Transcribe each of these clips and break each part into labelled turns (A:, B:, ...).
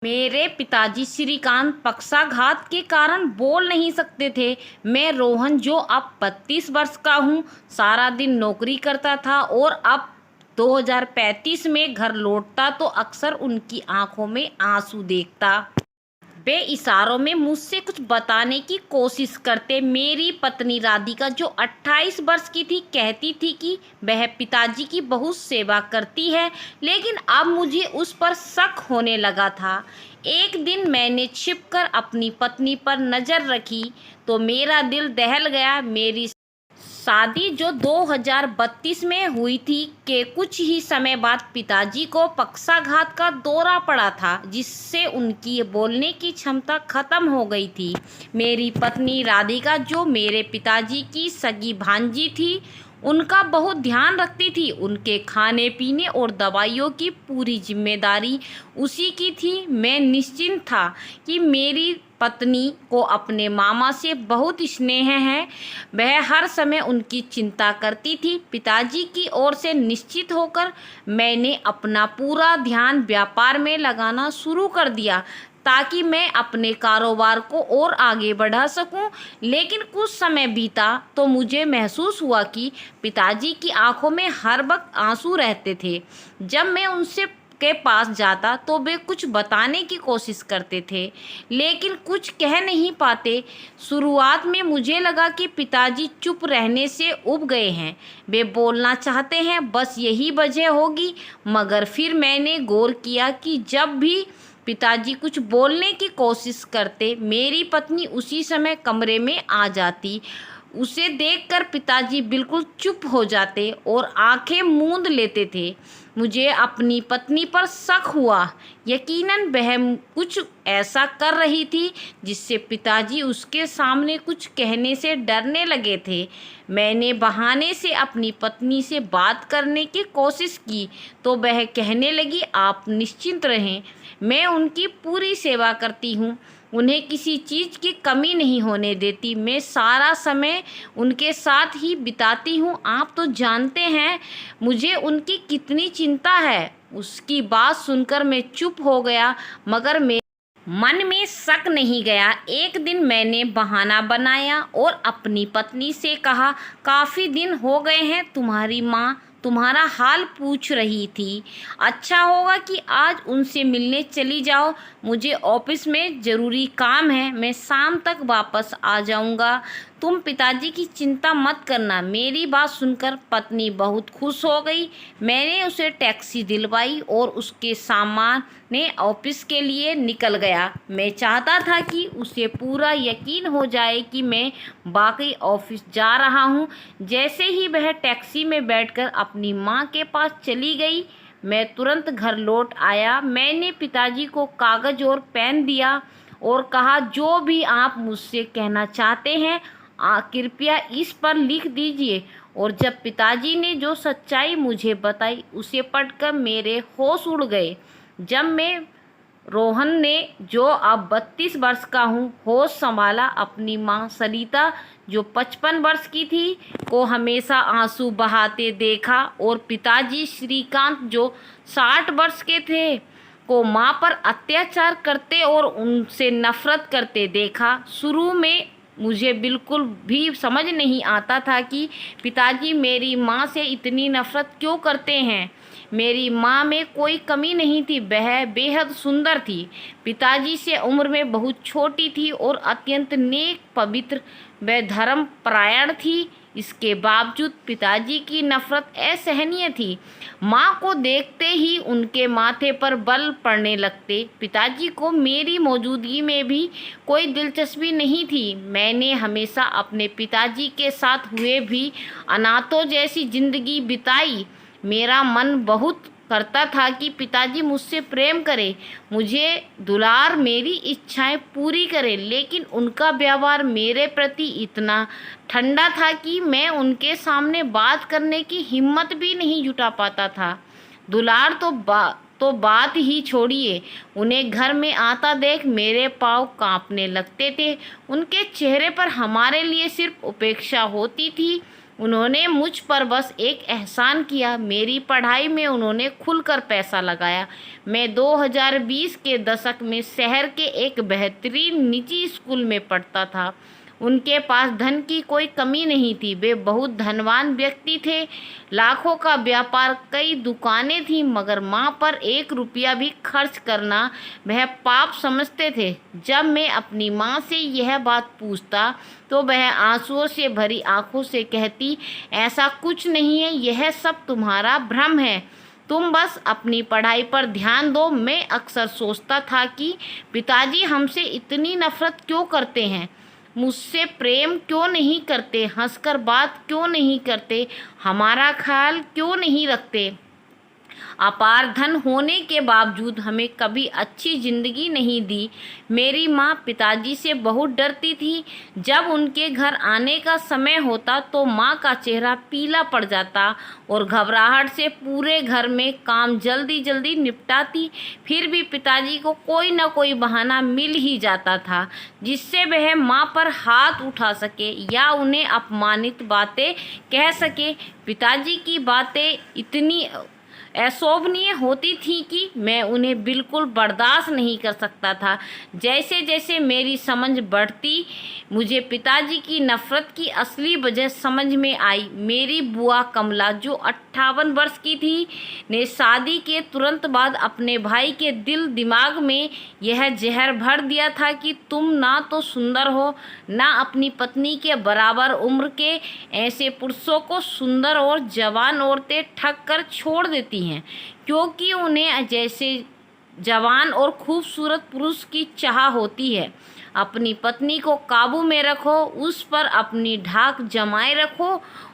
A: मेरे पिताजी श्रीकांत पक्षाघात के कारण बोल नहीं सकते थे। मैं रोहन, जो अब 32 वर्ष का हूँ, सारा दिन नौकरी करता था और अब 2035 में घर लौटता तो अक्सर उनकी आंखों में आंसू देखता। वे इशारों में मुझसे कुछ बताने की कोशिश करते। मेरी पत्नी राधिका, जो 28 वर्ष की थी, कहती थी कि वह पिताजी की बहुत सेवा करती है, लेकिन अब मुझे उस पर शक होने लगा था। एक दिन मैंने छिपकर अपनी पत्नी पर नज़र रखी तो मेरा दिल दहल गया। मेरी शादी जो 2032 में हुई थी के कुछ ही समय बाद पिताजी को पक्षाघात का दौरा पड़ा था, जिससे उनकी बोलने की क्षमता खत्म हो गई थी। मेरी पत्नी राधिका, जो मेरे पिताजी की सगी भांजी थी, उनका बहुत ध्यान रखती थी। उनके खाने पीने और दवाइयों की पूरी जिम्मेदारी उसी की थी। मैं निश्चिंत था कि मेरी पत्नी को अपने मामा से बहुत स्नेह है। वह हर समय उनकी चिंता करती थी। पिताजी की ओर से निश्चित होकर मैंने अपना पूरा ध्यान व्यापार में लगाना शुरू कर दिया ताकि मैं अपने कारोबार को और आगे बढ़ा सकूं। लेकिन कुछ समय बीता तो मुझे महसूस हुआ कि पिताजी की आंखों में हर वक्त आंसू रहते थे। जब मैं उनसे के पास जाता तो वे कुछ बताने की कोशिश करते थे, लेकिन कुछ कह नहीं पाते। शुरुआत में मुझे लगा कि पिताजी चुप रहने से उब गए हैं, वे बोलना चाहते हैं, बस यही वजह होगी। मगर फिर मैंने गौर किया कि जब भी पिताजी कुछ बोलने की कोशिश करते, मेरी पत्नी उसी समय कमरे में आ जाती। उसे देखकर पिताजी बिल्कुल चुप हो जाते और आंखें मूंद लेते थे। मुझे अपनी पत्नी पर शक हुआ। यकीनन वह कुछ ऐसा कर रही थी जिससे पिताजी उसके सामने कुछ कहने से डरने लगे थे। मैंने बहाने से अपनी पत्नी से बात करने की कोशिश की तो वह कहने लगी, आप निश्चिंत रहें, मैं उनकी पूरी सेवा करती हूँ, उन्हें किसी चीज़ की कमी नहीं होने देती, मैं सारा समय उनके साथ ही बिताती हूँ। आप तो जानते हैं मुझे उनकी कितनी चिंता है। उसकी बात सुनकर मैं चुप हो गया, मगर मेरे मन में शक नहीं गया। एक दिन मैंने बहाना बनाया और अपनी पत्नी से कहा, काफ़ी दिन हो गए हैं, तुम्हारी माँ तुम्हारा हाल पूछ रही थी, अच्छा होगा कि आज उनसे मिलने चली जाओ। मुझे ऑफिस में ज़रूरी काम है, मैं शाम तक वापस आ जाऊंगा, तुम पिताजी की चिंता मत करना। मेरी बात सुनकर पत्नी बहुत खुश हो गई। मैंने उसे टैक्सी दिलवाई और उसके सामान ने ऑफिस के लिए निकल गया। मैं चाहता था कि उसे पूरा यकीन हो जाए कि मैं वाकई ऑफिस जा रहा हूँ। जैसे ही वह टैक्सी में बैठकर अपनी माँ के पास चली गई, मैं तुरंत घर लौट आया। मैंने पिताजी को कागज़ और पेन दिया और कहा, जो भी आप मुझसे कहना चाहते हैं कृपया इस पर लिख दीजिए। और जब पिताजी ने जो सच्चाई मुझे बताई उसे पढ़कर मेरे होश उड़ गए। जब मैं रोहन ने, जो अब 32 वर्ष का हूँ, होश संभाला, अपनी माँ सरिता, जो 55 वर्ष की थी, को हमेशा आंसू बहाते देखा और पिताजी श्रीकांत, जो 60 वर्ष के थे, को माँ पर अत्याचार करते और उनसे नफरत करते देखा। शुरू में मुझे बिल्कुल भी समझ नहीं आता था कि पिताजी मेरी माँ से इतनी नफरत क्यों करते हैं। मेरी माँ में कोई कमी नहीं थी, वह बेहद सुंदर थी, पिताजी से उम्र में बहुत छोटी थी और अत्यंत नेक, पवित्र व धर्मपरायण थी। इसके बावजूद पिताजी की नफरत असहनीय थी। माँ को देखते ही उनके माथे पर बल पड़ने लगते। पिताजी को मेरी मौजूदगी में भी कोई दिलचस्पी नहीं थी। मैंने हमेशा अपने पिताजी के साथ हुए भी अनाथों जैसी जिंदगी बिताई। मेरा मन बहुत करता था कि पिताजी मुझसे प्रेम करे, मुझे दुलार, मेरी इच्छाएं पूरी करे, लेकिन उनका व्यवहार मेरे प्रति इतना ठंडा था कि मैं उनके सामने बात करने की हिम्मत भी नहीं जुटा पाता था। दुलार तो बात ही छोड़िए, उन्हें घर में आता देख मेरे पाँव कांपने लगते थे। उनके चेहरे पर हमारे लिए सिर्फ उपेक्षा होती थी। उन्होंने मुझ पर बस एक एहसान किया, मेरी पढ़ाई में उन्होंने खुलकर पैसा लगाया। मैं 2020 के दशक में शहर के एक बेहतरीन निजी स्कूल में पढ़ता था। उनके पास धन की कोई कमी नहीं थी, वे बहुत धनवान व्यक्ति थे, लाखों का व्यापार, कई दुकानें थीं, मगर माँ पर 1 रुपया भी खर्च करना वह पाप समझते थे। जब मैं अपनी माँ से यह बात पूछता तो वह आंसुओं से भरी आंखों से कहती, ऐसा कुछ नहीं है, यह सब तुम्हारा भ्रम है, तुम बस अपनी पढ़ाई पर ध्यान दो। मैं अक्सर सोचता था कि पिताजी हमसे इतनी नफरत क्यों करते हैं, मुझसे प्रेम क्यों नहीं करते, हंसकर बात क्यों नहीं करते, हमारा ख्याल क्यों नहीं रखते। अपार धन होने के बावजूद हमें कभी अच्छी ज़िंदगी नहीं दी। मेरी माँ पिताजी से बहुत डरती थी। जब उनके घर आने का समय होता तो माँ का चेहरा पीला पड़ जाता और घबराहट से पूरे घर में काम जल्दी जल्दी निपटाती। फिर भी पिताजी को कोई न कोई बहाना मिल ही जाता था जिससे वह माँ पर हाथ उठा सके या उन्हें अपमानित बातें कह सके। पिताजी की बातें इतनी अशोभनीय होती थी कि मैं उन्हें बिल्कुल बर्दाश्त नहीं कर सकता था। जैसे जैसे मेरी समझ बढ़ती, मुझे पिताजी की नफ़रत की असली वजह समझ में आई। मेरी बुआ कमला, जो 58 वर्ष की थी, ने शादी के तुरंत बाद अपने भाई के दिल दिमाग में यह जहर भर दिया था कि तुम ना तो सुंदर हो, ना अपनी पत्नी के बराबर उम्र के। ऐसे पुरुषों को सुंदर और जवान औरतें ठग कर छोड़ देती हैं, क्योंकि उन्हें जैसे जवान और खूबसूरत पुरुष की चाह होती है। अपनी पत्नी को काबू में रखो, उस पर अपनी धाक जमाए रखो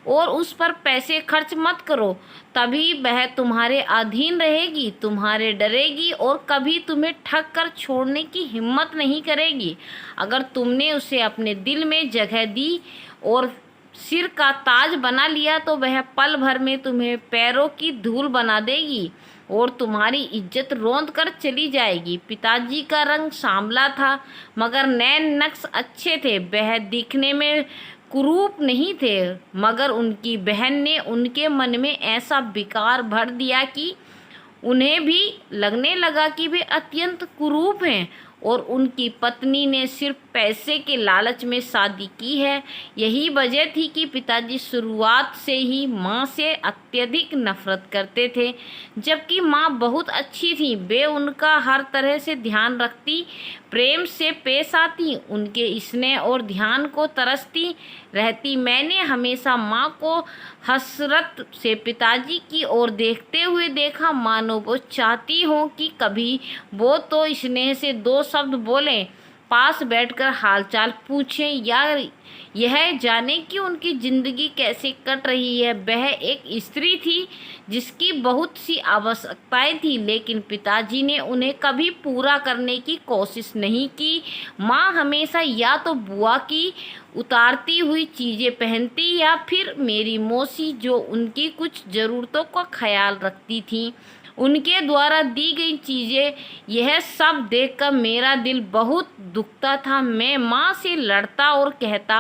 A: और उस पर पैसे खर्च मत करो, तभी वह तुम्हारे अधीन रहेगी, तुम्हारे डरेगी और कभी तुम्हें ठग कर छोड़ने की हिम्मत नहीं करेगी। अगर तुमने उसे अपने दिल में जगह दी और सिर का ताज बना लिया तो वह पल भर में तुम्हें पैरों की धूल बना देगी और तुम्हारी इज्जत रौंद कर चली जाएगी। पिताजी का रंग सांवला था, मगर नैन नक्श अच्छे थे। वह दिखने में कुरूप नहीं थे, मगर उनकी बहन ने उनके मन में ऐसा विकार भर दिया कि उन्हें भी लगने लगा कि वे अत्यंत कुरूप हैं और उनकी पत्नी ने सिर्फ पैसे के लालच में शादी की है। यही वजह थी कि पिताजी शुरुआत से ही माँ से अत्यधिक नफरत करते थे, जबकि माँ बहुत अच्छी थी। वे उनका हर तरह से ध्यान रखती, प्रेम से पेश आती, उनके स्नेह और ध्यान को तरसती रहती। मैंने हमेशा माँ को हसरत से पिताजी की ओर देखते हुए देखा, मानो वो चाहती हो कि कभी वो तो स्नेह से 2 शब्द बोलें, पास बैठकर हालचाल पूछें या यह जाने कि उनकी ज़िंदगी कैसे कट रही है। वह एक स्त्री थी जिसकी बहुत सी आवश्यकताएं थी, लेकिन पिताजी ने उन्हें कभी पूरा करने की कोशिश नहीं की। माँ हमेशा या तो बुआ की उतारती हुई चीज़ें पहनती या फिर मेरी मौसी, जो उनकी कुछ ज़रूरतों का ख्याल रखती थी, उनके द्वारा दी गई चीज़ें। यह सब देखकर मेरा दिल बहुत दुखता था। मैं माँ से लड़ता और कहता,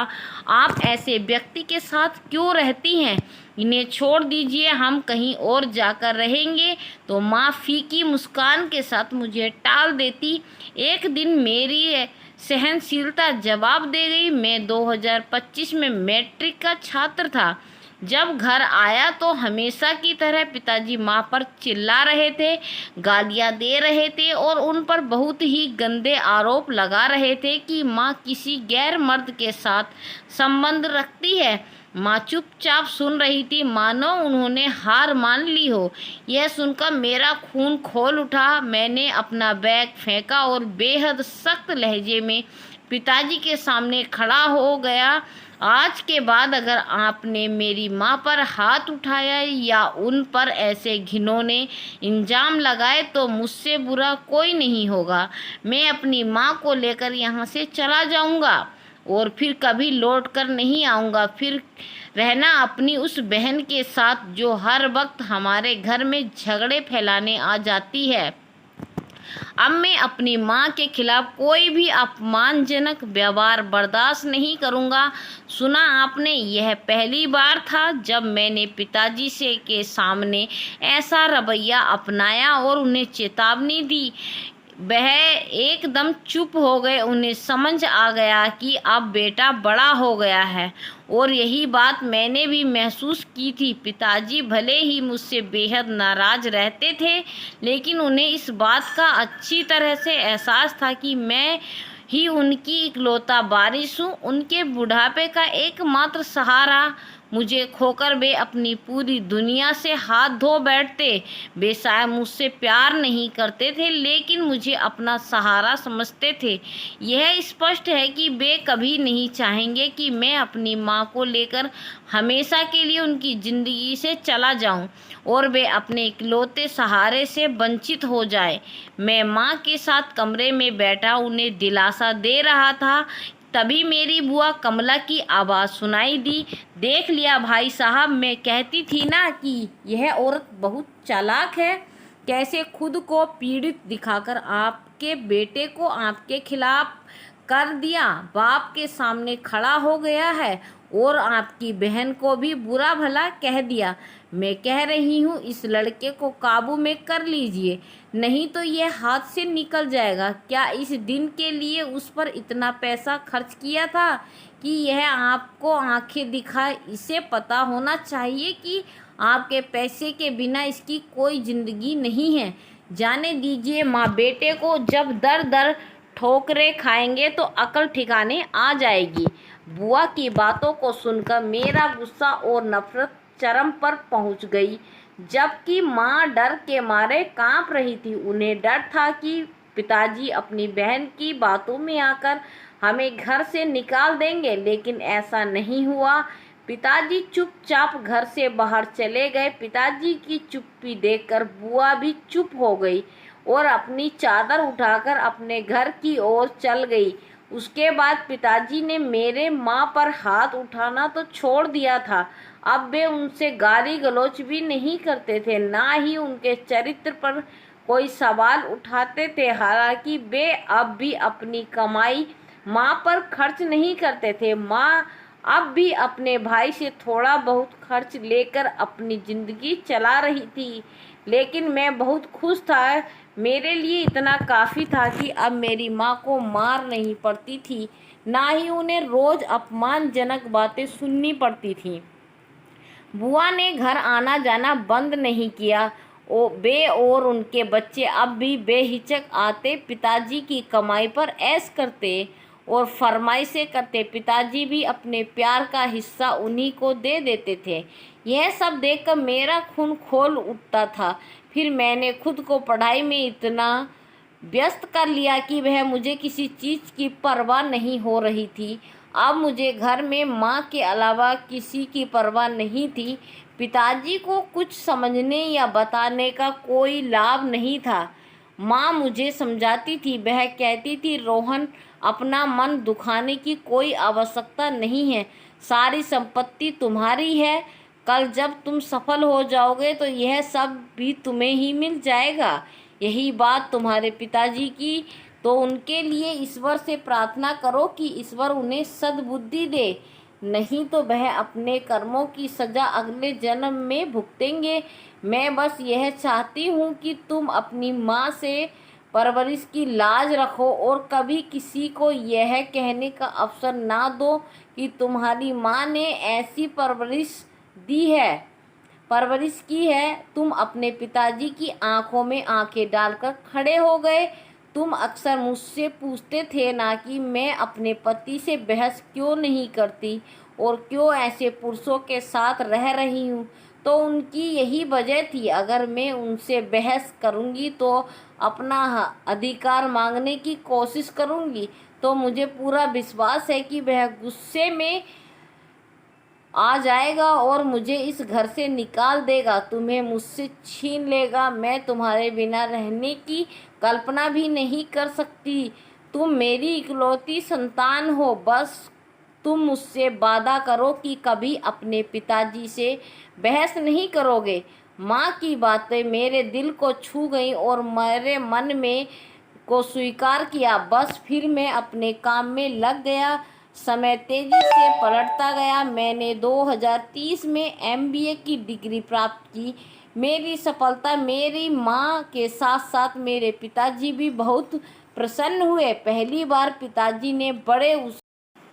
A: आप ऐसे व्यक्ति के साथ क्यों रहती हैं, इन्हें छोड़ दीजिए, हम कहीं और जाकर रहेंगे। तो माँ फीकी मुस्कान के साथ मुझे टाल देती। एक दिन मेरी सहनशीलता जवाब दे गई। मैं 2025 में मैट्रिक का छात्र था। जब घर आया तो हमेशा की तरह पिताजी माँ पर चिल्ला रहे थे, गालियाँ दे रहे थे और उन पर बहुत ही गंदे आरोप लगा रहे थे कि माँ किसी गैर मर्द के साथ संबंध रखती है। माँ चुपचाप सुन रही थी, मानो उन्होंने हार मान ली हो। यह सुनकर मेरा खून खौल उठा। मैंने अपना बैग फेंका और बेहद सख्त लहजे में पिताजी के सामने खड़ा हो गया। आज के बाद अगर आपने मेरी माँ पर हाथ उठाया या उन पर ऐसे घिनौने इल्ज़ाम लगाए तो मुझसे बुरा कोई नहीं होगा। मैं अपनी माँ को लेकर यहाँ से चला जाऊँगा और फिर कभी लौट कर नहीं आऊँगा। फिर रहना अपनी उस बहन के साथ जो हर वक्त हमारे घर में झगड़े फैलाने आ जाती है। अब मैं अपनी माँ के खिलाफ कोई भी अपमानजनक व्यवहार बर्दाश्त नहीं करूँगा। सुना आपने, यह पहली बार था जब मैंने पिताजी से के सामने ऐसा रवैया अपनाया और उन्हें चेतावनी दी। वह एकदम चुप हो गए। उन्हें समझ आ गया कि अब बेटा बड़ा हो गया है, और यही बात मैंने भी महसूस की थी। पिताजी भले ही मुझसे बेहद नाराज़ रहते थे, लेकिन उन्हें इस बात का अच्छी तरह से एहसास था कि मैं ही उनकी इकलौता वारिस हूँ, उनके बुढ़ापे का एकमात्र सहारा। मुझे खोकर वे अपनी पूरी दुनिया से हाथ धो बैठते। वे शायद मुझसे प्यार नहीं करते थे, लेकिन मुझे अपना सहारा समझते थे। यह स्पष्ट है कि वे कभी नहीं चाहेंगे कि मैं अपनी माँ को लेकर हमेशा के लिए उनकी ज़िंदगी से चला जाऊं और वे अपने इकलौते सहारे से वंचित हो जाए। मैं माँ के साथ कमरे में बैठा उन्हें दिलासा दे रहा था, तभी मेरी बुआ कमला की आवाज़ सुनाई दी। देख लिया भाई साहब, मैं कहती थी ना कि यह औरत बहुत चालाक है। कैसे खुद को पीड़ित दिखाकर आपके बेटे को आपके खिलाफ कर दिया, बाप के सामने खड़ा हो गया है और आपकी बहन को भी बुरा भला कह दिया। मैं कह रही हूँ इस लड़के को काबू में कर लीजिए, नहीं तो यह हाथ से निकल जाएगा। क्या इस दिन के लिए उस पर इतना पैसा खर्च किया था कि यह आपको आंखें दिखाए? इसे पता होना चाहिए कि आपके पैसे के बिना इसकी कोई ज़िंदगी नहीं है। जाने दीजिए माँ, बेटे को जब दर दर ठोकरें खाएंगे तो अकल ठिकाने आ जाएगी। बुआ की बातों को सुनकर मेरा गुस्सा और नफरत चरम पर पहुंच गई, जबकि माँ डर के मारे कांप रही थी। उन्हें डर था कि पिताजी अपनी बहन की बातों में आकर हमें घर से निकाल देंगे, लेकिन ऐसा नहीं हुआ। पिताजी चुपचाप घर से बाहर चले गए। पिताजी की चुप्पी देखकर बुआ भी चुप हो गई और अपनी चादर उठाकर अपने घर की ओर चल गई। उसके बाद पिताजी ने मेरे माँ पर हाथ उठाना तो छोड़ दिया था। अब वे उनसे गाली गलौज भी नहीं करते थे, ना ही उनके चरित्र पर कोई सवाल उठाते थे। हालांकि वे अब भी अपनी कमाई माँ पर खर्च नहीं करते थे। माँ अब भी अपने भाई से थोड़ा बहुत खर्च लेकर अपनी ज़िंदगी चला रही थी, लेकिन मैं बहुत खुश था। मेरे लिए इतना काफ़ी था कि अब मेरी माँ को मार नहीं पड़ती थी, ना ही उन्हें रोज़ अपमानजनक बातें सुननी पड़ती थीं। बुआ ने घर आना जाना बंद नहीं किया। वे और उनके बच्चे अब भी बेहिचक आते, पिताजी की कमाई पर ऐश करते और फरमाइशें करते। पिताजी भी अपने प्यार का हिस्सा उन्हीं को दे देते थे। यह सब देखकर मेरा खून खौल उठता था। फिर मैंने खुद को पढ़ाई में इतना व्यस्त कर लिया कि वह मुझे किसी चीज़ की परवाह नहीं हो रही थी। अब मुझे घर में माँ के अलावा किसी की परवाह नहीं थी। पिताजी को कुछ समझने या बताने का कोई लाभ नहीं था। माँ मुझे समझाती थी, वह कहती थी, रोहन, अपना मन दुखाने की कोई आवश्यकता नहीं है। सारी संपत्ति तुम्हारी है। कल जब तुम सफल हो जाओगे तो यह सब भी तुम्हें ही मिल जाएगा। यही बात तुम्हारे पिताजी की, तो उनके लिए ईश्वर से प्रार्थना करो कि ईश्वर उन्हें सद्बुद्धि दे, नहीं तो वह अपने कर्मों की सज़ा अगले जन्म में भुगतेंगे। मैं बस यह चाहती हूँ कि तुम अपनी माँ से परवरिश की लाज रखो और कभी किसी को यह कहने का अवसर ना दो कि तुम्हारी माँ ने ऐसी परवरिश की है। तुम अपने पिताजी की आंखों में आंखें डालकर खड़े हो गए। तुम अक्सर मुझसे पूछते थे ना कि मैं अपने पति से बहस क्यों नहीं करती और क्यों ऐसे पुरुषों के साथ रह रही हूँ, तो उनकी यही वजह थी। अगर मैं उनसे बहस करूँगी तो अपना अधिकार मांगने की कोशिश करूँगी, तो मुझे पूरा विश्वास है कि वह गुस्से में आ जाएगा और मुझे इस घर से निकाल देगा, तुम्हें मुझसे छीन लेगा। मैं तुम्हारे बिना रहने की कल्पना भी नहीं कर सकती। तुम मेरी इकलौती संतान हो। बस तुम मुझसे वादा करो कि कभी अपने पिताजी से बहस नहीं करोगे। माँ की बातें मेरे दिल को छू गईं और मेरे मन में को स्वीकार किया। बस फिर मैं अपने काम में लग गया। समय तेजी से पलटता गया। मैंने 2030 में एमबीए की डिग्री प्राप्त की। मेरी सफलता मेरी माँ के साथ साथ मेरे पिताजी भी बहुत प्रसन्न हुए। पहली बार पिताजी ने बड़े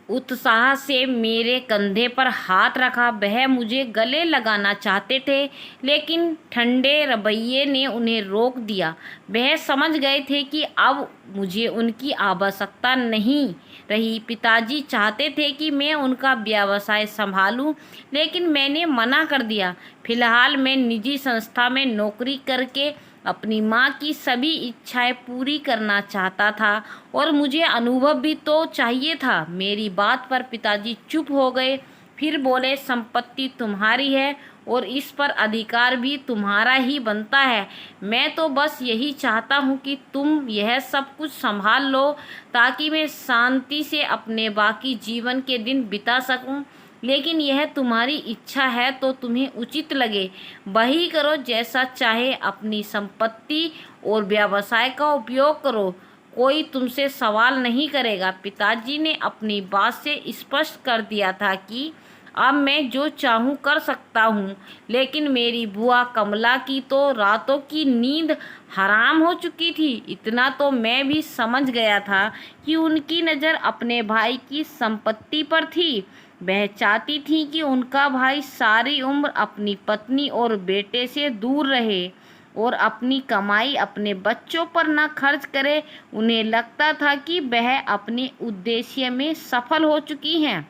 A: उत्साह से मेरे कंधे पर हाथ रखा। वह मुझे गले लगाना चाहते थे, लेकिन ठंडे रवैये ने उन्हें रोक दिया। वह समझ गए थे कि अब मुझे उनकी आवश्यकता नहीं रही। पिताजी चाहते थे कि मैं उनका व्यवसाय संभालूं, लेकिन मैंने मना कर दिया। फिलहाल मैं निजी संस्था में नौकरी करके अपनी माँ की सभी इच्छाएं पूरी करना चाहता था, और मुझे अनुभव भी तो चाहिए था। मेरी बात पर पिताजी चुप हो गए। फिर बोले, संपत्ति तुम्हारी है और इस पर अधिकार भी तुम्हारा ही बनता है। मैं तो बस यही चाहता हूँ कि तुम यह सब कुछ संभाल लो, ताकि मैं शांति से अपने बाकी जीवन के दिन बिता सकूँ। लेकिन यह तुम्हारी इच्छा है तो तुम्हें उचित लगे वही करो, जैसा चाहे अपनी संपत्ति और व्यवसाय का उपयोग करो। कोई तुमसे सवाल नहीं करेगा। पिताजी ने अपनी बात से स्पष्ट कर दिया था कि अब मैं जो चाहूँ कर सकता हूँ। लेकिन मेरी बुआ कमला की तो रातों की नींद हराम हो चुकी थी। इतना तो मैं भी समझ गया था कि उनकी नज़र अपने भाई की संपत्ति पर थी। वह चाहती थी कि उनका भाई सारी उम्र अपनी पत्नी और बेटे से दूर रहे और अपनी कमाई अपने बच्चों पर न खर्च करे। उन्हें लगता था कि वह अपने उद्देश्य में सफल हो चुकी हैं,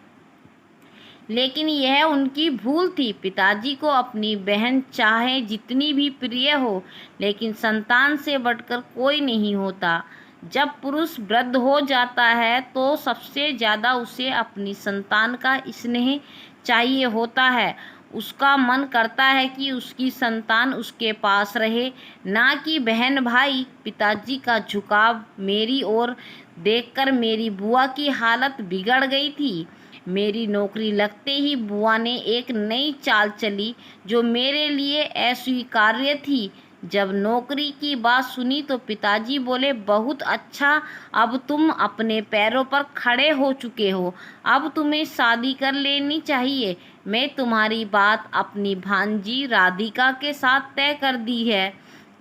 A: लेकिन यह उनकी भूल थी। पिताजी को अपनी बहन चाहे जितनी भी प्रिय हो, लेकिन संतान से बढ़कर कोई नहीं होता। जब पुरुष वृद्ध हो जाता है तो सबसे ज़्यादा उसे अपनी संतान का स्नेह चाहिए होता है। उसका मन करता है कि उसकी संतान उसके पास रहे, ना कि बहन भाई। पिताजी का झुकाव मेरी ओर देखकर मेरी बुआ की हालत बिगड़ गई थी। मेरी नौकरी लगते ही बुआ ने एक नई चाल चली जो मेरे लिए अस्वीकार्य थी। जब नौकरी की बात सुनी तो पिताजी बोले, बहुत अच्छा, अब तुम अपने पैरों पर खड़े हो चुके हो, अब तुम्हें शादी कर लेनी चाहिए। मैं तुम्हारी बात अपनी भांजी राधिका के साथ तय कर दी है।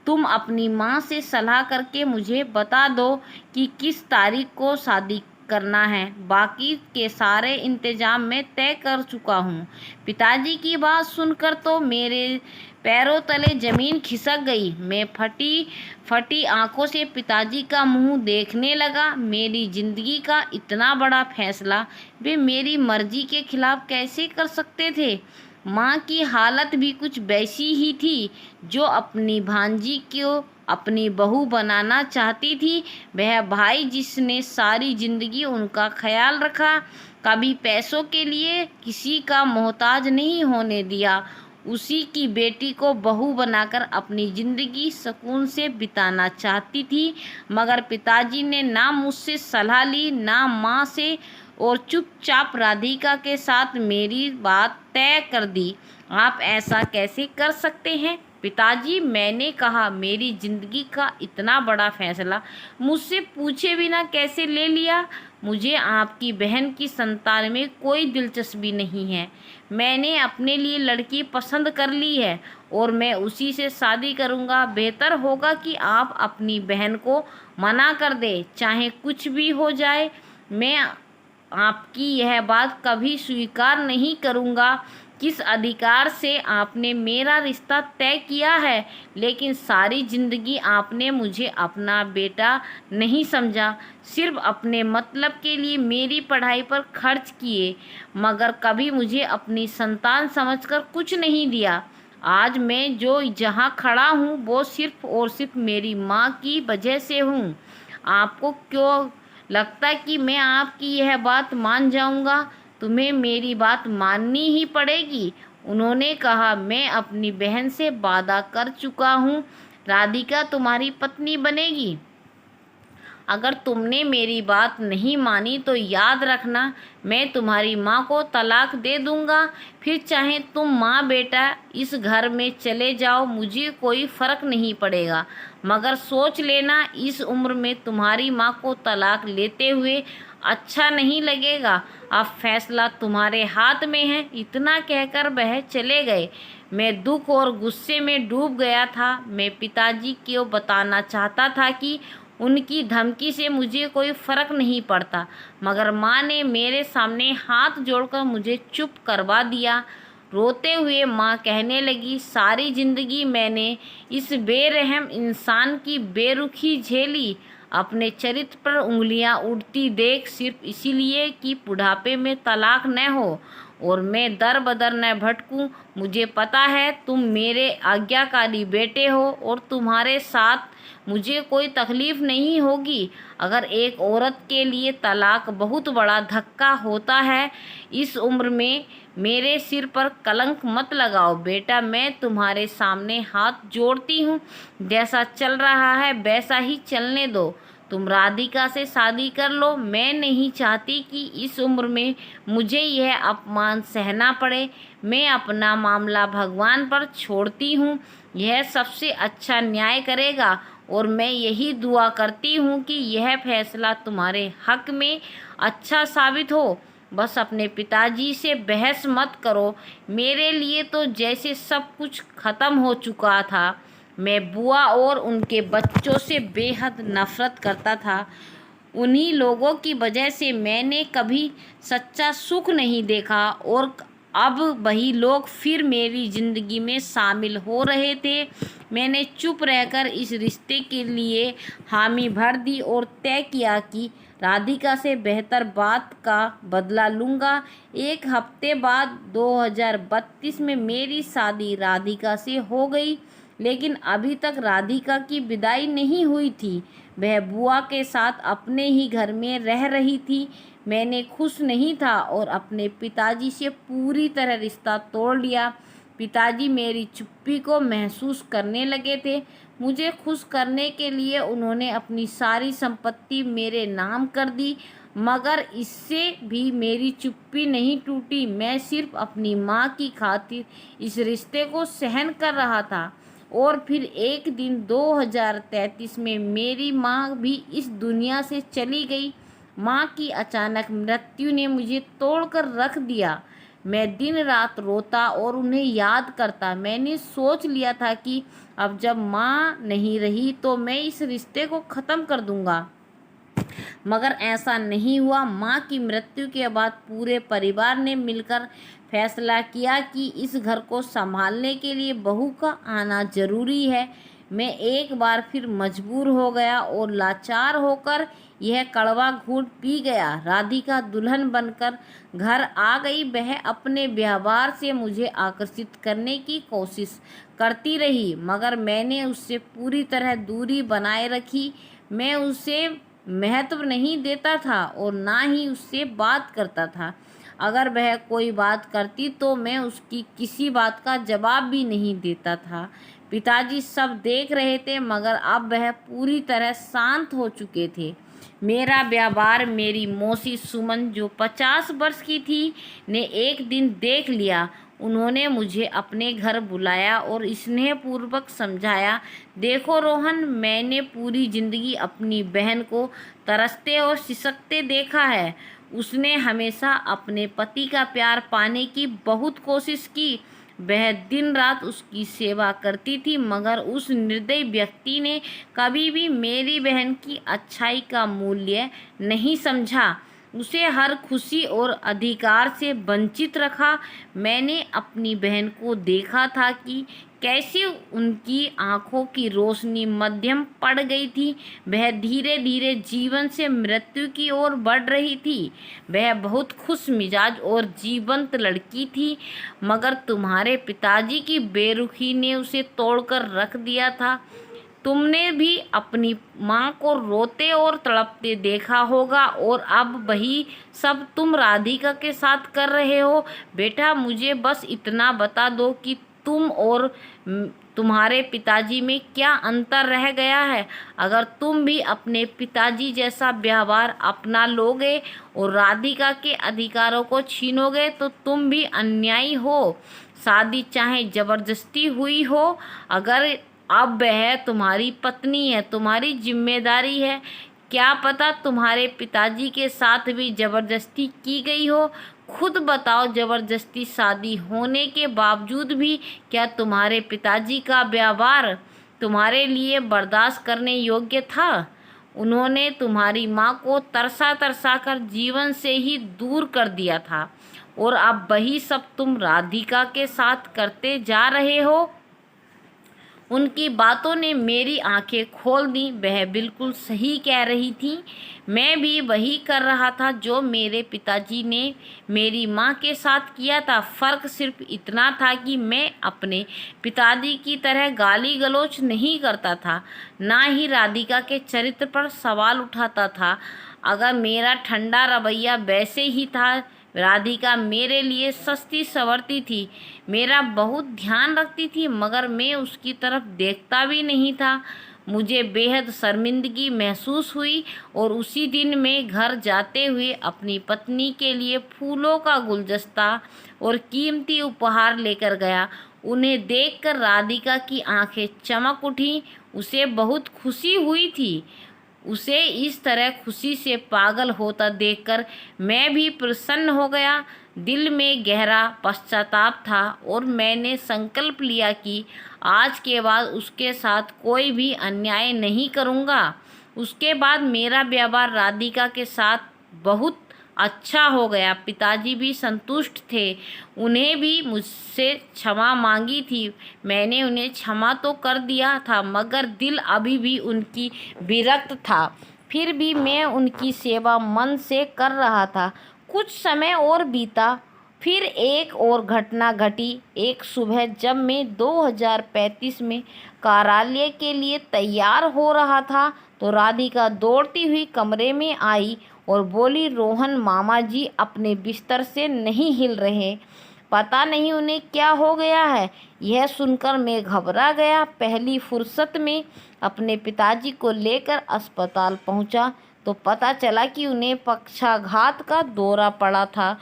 A: तुम अपनी माँ से सलाह करके मुझे बता दो कि किस तारीख को शादी करना है। बाकी के सारे इंतजाम मैं तय कर चुका हूँ। पिताजी की बात सुनकर तो मेरे पैरों तले जमीन खिसक गई। मैं फटी फटी आंखों से पिताजी का मुंह देखने लगा। मेरी जिंदगी का इतना बड़ा फैसला वे मेरी मर्जी के खिलाफ कैसे कर सकते थे। माँ की हालत भी कुछ वैसी ही थी, जो अपनी भांजी को अपनी बहू बनाना चाहती थी। वह भाई जिसने सारी जिंदगी उनका ख्याल रखा, कभी पैसों के लिए किसी का मोहताज नहीं होने दिया, उसी की बेटी को बहू बनाकर अपनी ज़िंदगी सुकून से बिताना चाहती थी। मगर पिताजी ने ना मुझसे सलाह ली ना माँ से, और चुपचाप राधिका के साथ मेरी बात तय कर दी। आप ऐसा कैसे कर सकते हैं पिताजी? मैंने कहा, मेरी ज़िंदगी का इतना बड़ा फैसला मुझसे पूछे बिना कैसे ले लिया? मुझे आपकी बहन की संतान में कोई दिलचस्पी नहीं है। मैंने अपने लिए लड़की पसंद कर ली है और मैं उसी से शादी करूंगा। बेहतर होगा कि आप अपनी बहन को मना कर दें, चाहे कुछ भी हो जाए। मैं आपकी यह बात कभी स्वीकार नहीं करूंगा। किस अधिकार से आपने मेरा रिश्ता तय किया है? लेकिन सारी ज़िंदगी आपने मुझे अपना बेटा नहीं समझा, सिर्फ अपने मतलब के लिए मेरी पढ़ाई पर खर्च किए, मगर कभी मुझे अपनी संतान समझकर कुछ नहीं दिया। आज मैं जो जहाँ खड़ा हूँ वो सिर्फ और सिर्फ मेरी माँ की वजह से हूँ। आपको क्यों लगता कि मैं आपकी यह बात मान जाऊँगा? तुम्हें मेरी बात माननी ही पड़ेगी। उन्होंने कहा, मैं अपनी बहन से वादा कर चुका हूँ, राधिका तुम्हारी पत्नी बनेगी। अगर तुमने मेरी बात नहीं मानी तो याद रखना, मैं तुम्हारी माँ को तलाक दे दूँगा। फिर चाहे तुम माँ बेटा इस घर में चले जाओ, मुझे कोई फ़र्क नहीं पड़ेगा। मगर सोच लेना, इस उम्र में तुम्हारी माँ को तलाक लेते हुए अच्छा नहीं लगेगा। अब फैसला तुम्हारे हाथ में है। इतना कहकर वह चले गए। मैं दुख और गुस्से में डूब गया था। मैं पिताजी को बताना चाहता था कि उनकी धमकी से मुझे कोई फ़र्क नहीं पड़ता, मगर माँ ने मेरे सामने हाथ जोड़कर मुझे चुप करवा दिया। रोते हुए माँ कहने लगी, सारी ज़िंदगी मैंने इस बेरहम इंसान की बेरुखी झेली, अपने चरित्र पर उंगलियां उठती देख, सिर्फ इसीलिए कि बुढ़ापे में तलाक न हो और मैं दर बदर न भटकूं। मुझे पता है तुम मेरे आज्ञाकारी बेटे हो और तुम्हारे साथ मुझे कोई तकलीफ़ नहीं होगी। अगर एक औरत के लिए तलाक बहुत बड़ा धक्का होता है, इस उम्र में मेरे सिर पर कलंक मत लगाओ। बेटा, मैं तुम्हारे सामने हाथ जोड़ती हूँ। जैसा चल रहा है वैसा ही चलने दो। तुम राधिका से शादी कर लो। मैं नहीं चाहती कि इस उम्र में मुझे यह अपमान सहना पड़े। मैं अपना मामला भगवान पर छोड़ती हूँ, यह सबसे अच्छा न्याय करेगा और मैं यही दुआ करती हूँ कि यह फैसला तुम्हारे हक में अच्छा साबित हो। बस अपने पिताजी से बहस मत करो। मेरे लिए तो जैसे सब कुछ ख़त्म हो चुका था। मैं बुआ और उनके बच्चों से बेहद नफ़रत करता था। उन्हीं लोगों की वजह से मैंने कभी सच्चा सुख नहीं देखा और अब वही लोग फिर मेरी ज़िंदगी में शामिल हो रहे थे। मैंने चुप रहकर इस रिश्ते के लिए हामी भर दी और तय किया कि राधिका से बेहतर बात का बदला लूँगा। एक हफ्ते बाद 2032 में मेरी शादी राधिका से हो गई, लेकिन अभी तक राधिका की विदाई नहीं हुई थी। वह बुआ के साथ अपने ही घर में रह रही थी। मैंने खुश नहीं था और अपने पिताजी से पूरी तरह रिश्ता तोड़ लिया। पिताजी मेरी चुप्पी को महसूस करने लगे थे। मुझे खुश करने के लिए उन्होंने अपनी सारी संपत्ति मेरे नाम कर दी, मगर इससे भी मेरी चुप्पी नहीं टूटी। मैं सिर्फ अपनी माँ की खातिर इस रिश्ते को सहन कर रहा था। और फिर एक दिन 2033 में मेरी माँ भी इस दुनिया से चली गई। माँ की अचानक मृत्यु ने मुझे तोड़कर रख दिया। मैं दिन रात रोता और उन्हें याद करता। मैंने सोच लिया था कि अब जब माँ नहीं रही तो मैं इस रिश्ते को ख़त्म कर दूँगा, मगर ऐसा नहीं हुआ। माँ की मृत्यु के बाद पूरे परिवार ने मिलकर फैसला किया कि इस घर को संभालने के लिए बहू का आना जरूरी है। मैं एक बार फिर मजबूर हो गया और लाचार होकर यह कड़वा घूंट पी गया। राधिका दुल्हन बनकर घर आ गई। वह अपने व्यवहार से मुझे आकर्षित करने की कोशिश करती रही, मगर मैंने उससे पूरी तरह दूरी बनाए रखी। मैं उसे महत्व नहीं देता था और ना ही उससे बात करता था। अगर वह कोई बात करती तो मैं उसकी किसी बात का जवाब भी नहीं देता था। पिताजी सब देख रहे थे, मगर अब वह पूरी तरह शांत हो चुके थे। मेरा व्यवहार मेरी मौसी सुमन, जो 50 वर्ष की थी, ने एक दिन देख लिया। उन्होंने मुझे अपने घर बुलाया और स्नेहपूर्वक समझाया, देखो रोहन, मैंने पूरी ज़िंदगी अपनी बहन को तरसते और सिसकते देखा है। उसने हमेशा अपने पति का प्यार पाने की बहुत कोशिश की। वह दिन रात उसकी सेवा करती थी, मगर उस निर्दयी व्यक्ति ने कभी भी मेरी बहन की अच्छाई का मूल्य नहीं समझा। उसे हर खुशी और अधिकार से वंचित रखा। मैंने अपनी बहन को देखा था कि कैसे उनकी आंखों की रोशनी मध्यम पड़ गई थी। वह धीरे धीरे जीवन से मृत्यु की ओर बढ़ रही थी। वह बहुत खुश मिजाज और जीवंत लड़की थी, मगर तुम्हारे पिताजी की बेरुखी ने उसे तोड़कर रख दिया था। तुमने भी अपनी माँ को रोते और तड़पते देखा होगा और अब वही सब तुम राधिका के साथ कर रहे हो। बेटा, मुझे बस इतना बता दो कि तुम्हारे पिताजी में क्या अंतर रह गया है? अगर तुम भी अपने पिताजी जैसा व्यवहार अपना लोगे और राधिका के अधिकारों को छीनोगे तो तुम भी अन्यायी हो। शादी चाहे जबरदस्ती हुई हो, अगर अब वह तुम्हारी पत्नी है, तुम्हारी जिम्मेदारी है। क्या पता तुम्हारे पिताजी के साथ भी जबरदस्ती की गई हो। खुद बताओ, जबरदस्ती शादी होने के बावजूद भी क्या तुम्हारे पिताजी का व्यवहार तुम्हारे लिए बर्दाश्त करने योग्य था? उन्होंने तुम्हारी माँ को तरसा तरसा कर जीवन से ही दूर कर दिया था और अब वही सब तुम राधिका के साथ करते जा रहे हो। उनकी बातों ने मेरी आंखें खोल दी। वह बिल्कुल सही कह रही थी। मैं भी वही कर रहा था जो मेरे पिताजी ने मेरी माँ के साथ किया था। फ़र्क सिर्फ इतना था कि मैं अपने पिताजी की तरह गाली गलौज नहीं करता था, ना ही राधिका के चरित्र पर सवाल उठाता था। अगर मेरा ठंडा रवैया वैसे ही था, राधिका मेरे लिए सस्ती संवरती थी, मेरा बहुत ध्यान रखती थी, मगर मैं उसकी तरफ देखता भी नहीं था। मुझे बेहद शर्मिंदगी महसूस हुई और उसी दिन मैं घर जाते हुए अपनी पत्नी के लिए फूलों का गुलदस्ता और कीमती उपहार लेकर गया। उन्हें देखकर राधिका की आंखें चमक उठी। उसे बहुत खुशी हुई थी। उसे इस तरह खुशी से पागल होता देखकर मैं भी प्रसन्न हो गया। दिल में गहरा पश्चाताप था और मैंने संकल्प लिया कि आज के बाद उसके साथ कोई भी अन्याय नहीं करूँगा। उसके बाद मेरा व्यवहार राधिका के साथ बहुत अच्छा हो गया। पिताजी भी संतुष्ट थे। उन्हें भी मुझसे क्षमा मांगी थी। मैंने उन्हें क्षमा तो कर दिया था, मगर दिल अभी भी उनकी विरक्त था। फिर भी मैं उनकी सेवा मन से कर रहा था। कुछ समय और बीता, फिर एक और घटना घटी। एक सुबह जब मैं 2035 में कार्यालय के लिए तैयार हो रहा था तो राधिका दौड़ती हुई कमरे में आई और बोली, रोहन मामा जी अपने बिस्तर से नहीं हिल रहे। पता नहीं उन्हें क्या हो गया है। यह सुनकर मैं घबरा गया। पहली फुर्सत में अपने पिताजी को लेकर अस्पताल पहुंचा तो पता चला कि उन्हें पक्षाघात का दौरा पड़ा था,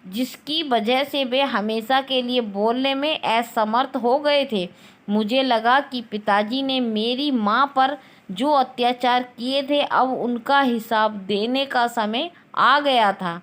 A: जिसकी वजह से वे हमेशा के लिए बोलने में असमर्थ हो गए थे। मुझे लगा कि पिताजी ने मेरी माँ पर जो अत्याचार किए थे, अब उनका हिसाब देने का समय आ गया था।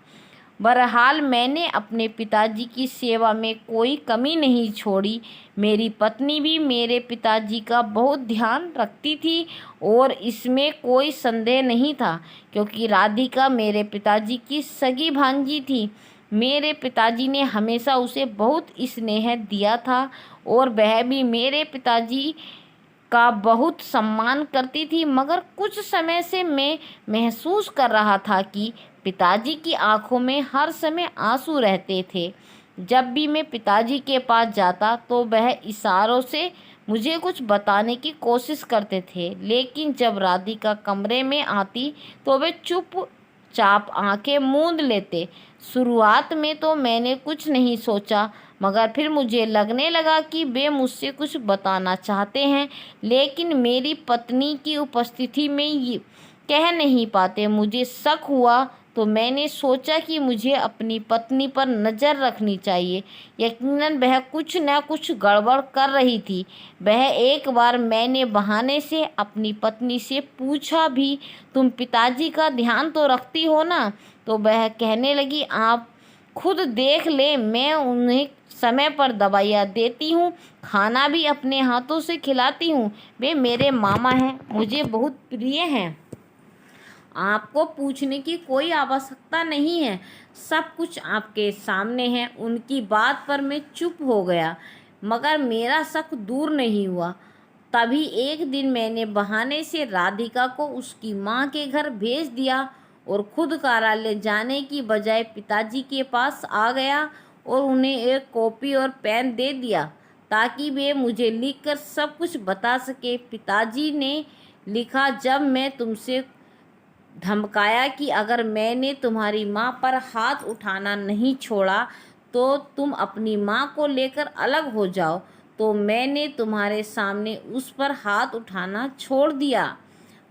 A: बहरहाल मैंने अपने पिताजी की सेवा में कोई कमी नहीं छोड़ी। मेरी पत्नी भी मेरे पिताजी का बहुत ध्यान रखती थी और इसमें कोई संदेह नहीं था, क्योंकि राधिका मेरे पिताजी की सगी भांजी थी। मेरे पिताजी ने हमेशा उसे बहुत स्नेह दिया था और वह भी मेरे पिताजी का बहुत सम्मान करती थी। मगर कुछ समय से मैं महसूस कर रहा था कि पिताजी की आंखों में हर समय आंसू रहते थे। जब भी मैं पिताजी के पास जाता तो वह इशारों से मुझे कुछ बताने की कोशिश करते थे, लेकिन जब राधिका कमरे में आती तो वे चुपचाप आंखें मूंद लेते। शुरुआत में तो मैंने कुछ नहीं सोचा, मगर फिर मुझे लगने लगा कि वे मुझसे कुछ बताना चाहते हैं, लेकिन मेरी पत्नी की उपस्थिति में ये कह नहीं पाते। मुझे शक हुआ तो मैंने सोचा कि मुझे अपनी पत्नी पर नज़र रखनी चाहिए। यकीनन वह कुछ न कुछ गड़बड़ कर रही थी। वह एक बार मैंने बहाने से अपनी पत्नी से पूछा भी, तुम पिताजी का ध्यान तो रखती हो ना? तो वह कहने लगी, आप खुद देख ले, मैं उन्हें समय पर दवाइयाँ देती हूँ, खाना भी अपने हाथों से खिलाती हूँ। वे मेरे मामा हैं, मुझे बहुत प्रिय हैं। आपको पूछने की कोई आवश्यकता नहीं है, सब कुछ आपके सामने है। उनकी बात पर मैं चुप हो गया, मगर मेरा शक दूर नहीं हुआ। तभी एक दिन मैंने बहाने से राधिका को उसकी माँ के घर भेज दिया और खुद कार्यालय जाने की बजाय पिताजी के पास आ गया और उन्हें एक कॉपी और पेन दे दिया ताकि वे मुझे लिखकर सब कुछ बता सके। पिताजी ने लिखा, जब मैं तुमसे धमकाया कि अगर मैंने तुम्हारी माँ पर हाथ उठाना नहीं छोड़ा तो तुम अपनी माँ को लेकर अलग हो जाओ, तो मैंने तुम्हारे सामने उस पर हाथ उठाना छोड़ दिया।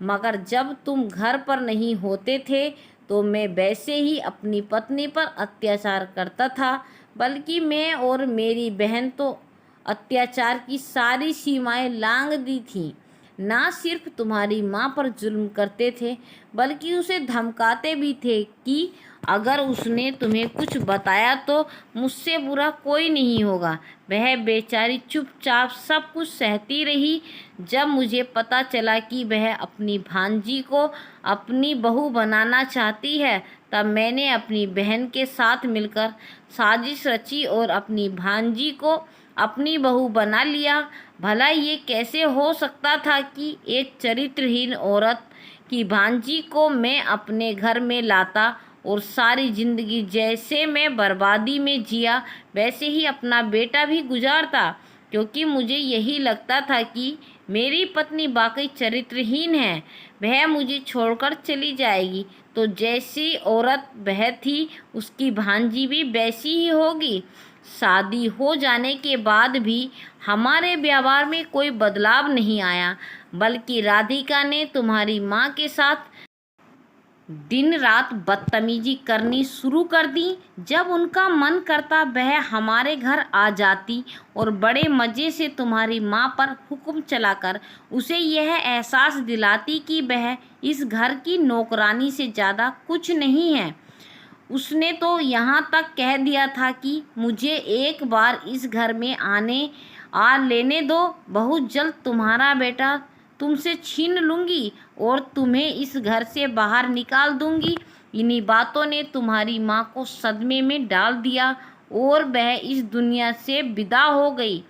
A: मगर जब तुम घर पर नहीं होते थे तो मैं वैसे ही अपनी पत्नी पर अत्याचार करता था, बल्कि मैं और मेरी बहन तो अत्याचार की सारी सीमाएं लांघ दी थीं। ना सिर्फ तुम्हारी माँ पर जुल्म करते थे, बल्कि उसे धमकाते भी थे कि अगर उसने तुम्हें कुछ बताया तो मुझसे बुरा कोई नहीं होगा। वह बेचारी चुपचाप सब कुछ सहती रही। जब मुझे पता चला कि वह अपनी भांजी को अपनी बहू बनाना चाहती है, तब मैंने अपनी बहन के साथ मिलकर साजिश रची और अपनी भांजी को अपनी बहू बना लिया। भला ये कैसे हो सकता था कि एक चरित्रहीन औरत की भांजी को मैं अपने घर में लाता और सारी जिंदगी जैसे मैं बर्बादी में जिया वैसे ही अपना बेटा भी गुजारता, क्योंकि मुझे यही लगता था कि मेरी पत्नी वाकई चरित्रहीन है, वह मुझे छोड़कर चली जाएगी तो जैसी औरत वह थी उसकी भांजी भी वैसी ही होगी। शादी हो जाने के बाद भी हमारे व्यवहार में कोई बदलाव नहीं आया, बल्कि राधिका ने तुम्हारी माँ के साथ दिन रात बदतमीजी करनी शुरू कर दी। जब उनका मन करता वह हमारे घर आ जाती और बड़े मज़े से तुम्हारी माँ पर हुक्म चलाकर उसे यह एहसास दिलाती कि वह इस घर की नौकरानी से ज़्यादा कुछ नहीं है। उसने तो यहाँ तक कह दिया था कि मुझे एक बार इस घर में आ लेने दो, बहुत जल्द तुम्हारा बेटा तुमसे छीन लूँगी और तुम्हें इस घर से बाहर निकाल दूँगी। इन्हीं बातों ने तुम्हारी माँ को सदमे में डाल दिया और वह इस दुनिया से विदा हो गई।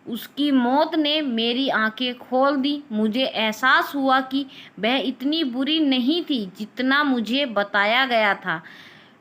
A: उसकी मौत ने मेरी आंखें खोल दी। मुझे एहसास हुआ कि वह इतनी बुरी नहीं थी जितना मुझे बताया गया था।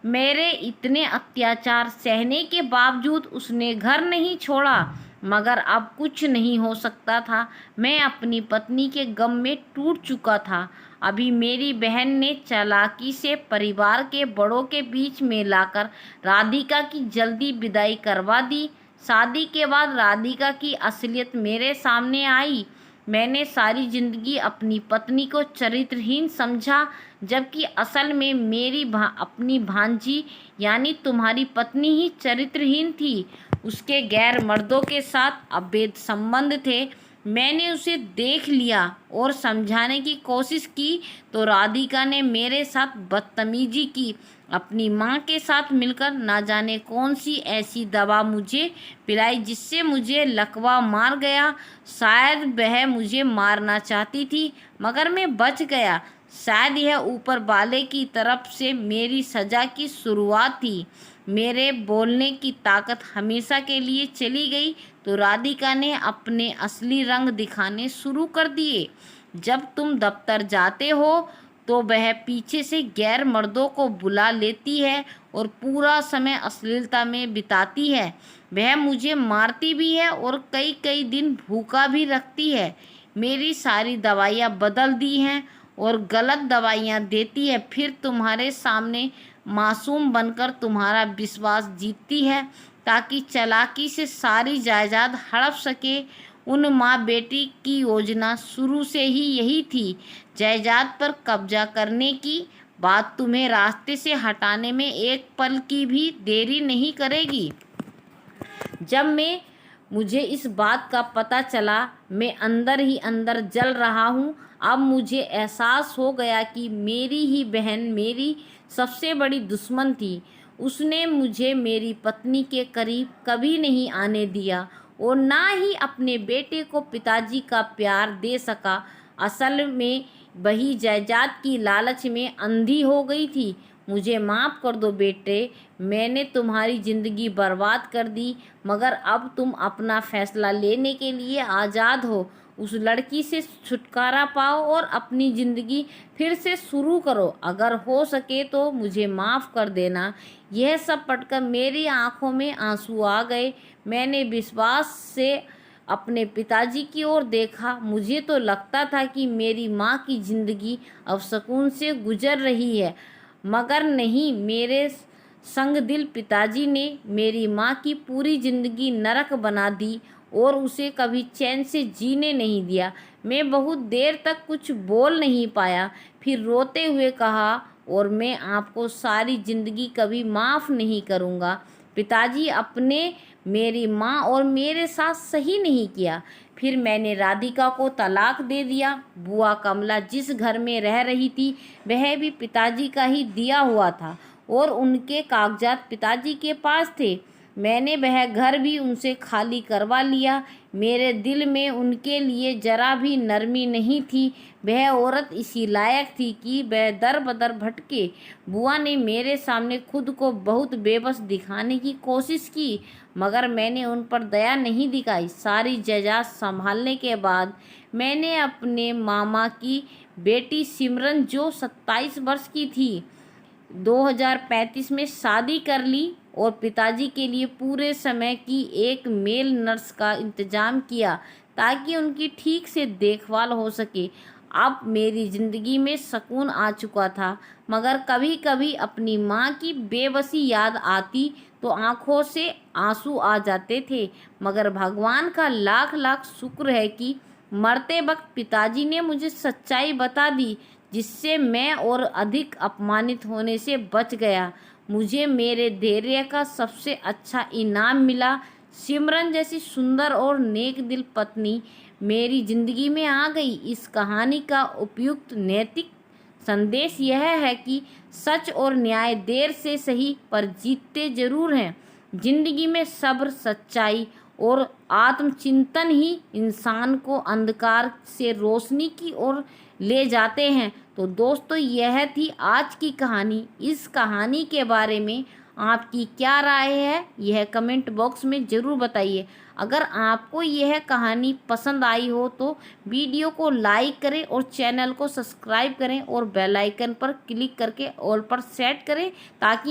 A: मेरे इतने अत्याचार सहने के बावजूद उसने घर नहीं छोड़ा, मगर अब कुछ नहीं हो सकता था। मैं अपनी पत्नी के गम में टूट चुका था। अभी मेरी बहन ने चालाकी से परिवार के बड़ों के बीच में लाकर राधिका की जल्दी विदाई करवा दी। शादी के बाद राधिका की असलियत मेरे सामने आई। मैंने सारी जिंदगी अपनी पत्नी को चरित्रहीन समझा, जबकि असल में मेरी अपनी भांजी यानी तुम्हारी पत्नी ही चरित्रहीन थी। उसके गैर मर्दों के साथ अवैध संबंध थे। मैंने उसे देख लिया और समझाने की कोशिश की तो राधिका ने मेरे साथ बदतमीजी की। अपनी माँ के साथ मिलकर ना जाने कौन सी ऐसी दवा मुझे पिलाई जिससे मुझे लकवा मार गया। शायद वह मुझे मारना चाहती थी, मगर मैं बच गया। शायद यह ऊपर वाले की तरफ से मेरी सज़ा की शुरुआत थी। मेरे बोलने की ताकत हमेशा के लिए चली गई तो राधिका ने अपने असली रंग दिखाने शुरू कर दिए। जब तुम दफ्तर जाते हो तो वह पीछे से गैर मर्दों को बुला लेती है और पूरा समय अश्लीलता में बिताती है। वह मुझे मारती भी है और कई कई दिन भूखा भी रखती है। मेरी सारी दवाइयाँ बदल दी हैं और गलत दवाइयाँ देती है, फिर तुम्हारे सामने मासूम बनकर तुम्हारा विश्वास जीतती है ताकि चालाकी से सारी जायदाद हड़प सके। उन माँ बेटी की योजना शुरू से ही यही थी, जायदाद पर कब्जा करने की। बात तुम्हें रास्ते से हटाने में एक पल की भी देरी नहीं करेगी। जब मुझे इस बात का पता चला, मैं अंदर ही अंदर जल रहा हूँ। अब मुझे एहसास हो गया कि मेरी ही बहन मेरी सबसे बड़ी दुश्मन थी। उसने मुझे मेरी पत्नी के करीब कभी नहीं आने दिया और ना ही अपने बेटे को पिताजी का प्यार दे सका। असल में वही जायदाद की लालच में अंधी हो गई थी। मुझे माफ़ कर दो बेटे, मैंने तुम्हारी ज़िंदगी बर्बाद कर दी, मगर अब तुम अपना फ़ैसला लेने के लिए आज़ाद हो। उस लड़की से छुटकारा पाओ और अपनी ज़िंदगी फिर से शुरू करो। अगर हो सके तो मुझे माफ़ कर देना। यह सब पढ़कर मेरी आंखों में आंसू आ गए। मैंने विश्वास से अपने पिताजी की ओर देखा। मुझे तो लगता था कि मेरी माँ की ज़िंदगी अब सुकून से गुजर रही है, मगर नहीं, मेरे संग दिल पिताजी ने मेरी माँ की पूरी ज़िंदगी नरक बना दी और उसे कभी चैन से जीने नहीं दिया। मैं बहुत देर तक कुछ बोल नहीं पाया, फिर रोते हुए कहा, और मैं आपको सारी ज़िंदगी कभी माफ़ नहीं करूँगा। पिताजी, आपने मेरी माँ और मेरे साथ सही नहीं किया। फिर मैंने राधिका को तलाक दे दिया। बुआ कमला जिस घर में रह रही थी वह भी पिताजी का ही दिया हुआ था और उनके कागजात पिताजी के पास थे। मैंने वह घर भी उनसे खाली करवा लिया। मेरे दिल में उनके लिए जरा भी नरमी नहीं थी। वह औरत इसी लायक थी कि वह दर बदर भटके। बुआ ने मेरे सामने खुद को बहुत बेबस दिखाने की कोशिश की, मगर मैंने उन पर दया नहीं दिखाई। सारी जायदाद संभालने के बाद मैंने अपने मामा की बेटी सिमरन, जो 27 वर्ष की थी, 2035 में शादी कर ली और पिताजी के लिए पूरे समय की एक मेल नर्स का इंतज़ाम किया ताकि उनकी ठीक से देखभाल हो सके। अब मेरी ज़िंदगी में सुकून आ चुका था, मगर कभी कभी अपनी माँ की बेबसी याद आती तो आंखों से आंसू आ जाते थे। मगर भगवान का लाख लाख शुक्र है कि मरते वक्त पिताजी ने मुझे सच्चाई बता दी, जिससे मैं और अधिक अपमानित होने से बच गया। मुझे मेरे धैर्य का सबसे अच्छा इनाम मिला। सिमरन जैसी सुंदर और नेक दिल पत्नी मेरी ज़िंदगी में आ गई। इस कहानी का उपयुक्त नैतिक संदेश यह है कि सच और न्याय देर से सही पर जीतते जरूर हैं। जिंदगी में सब्र, सच्चाई और आत्मचिंतन ही इंसान को अंधकार से रोशनी की ओर ले जाते हैं। तो दोस्तों, यह थी आज की कहानी। इस कहानी के बारे में आपकी क्या राय है, यह कमेंट बॉक्स में ज़रूर बताइए। अगर आपको यह कहानी पसंद आई हो तो वीडियो को लाइक करें और चैनल को सब्सक्राइब करें और बेल आइकन पर क्लिक करके ऑल पर सेट करें, ताकि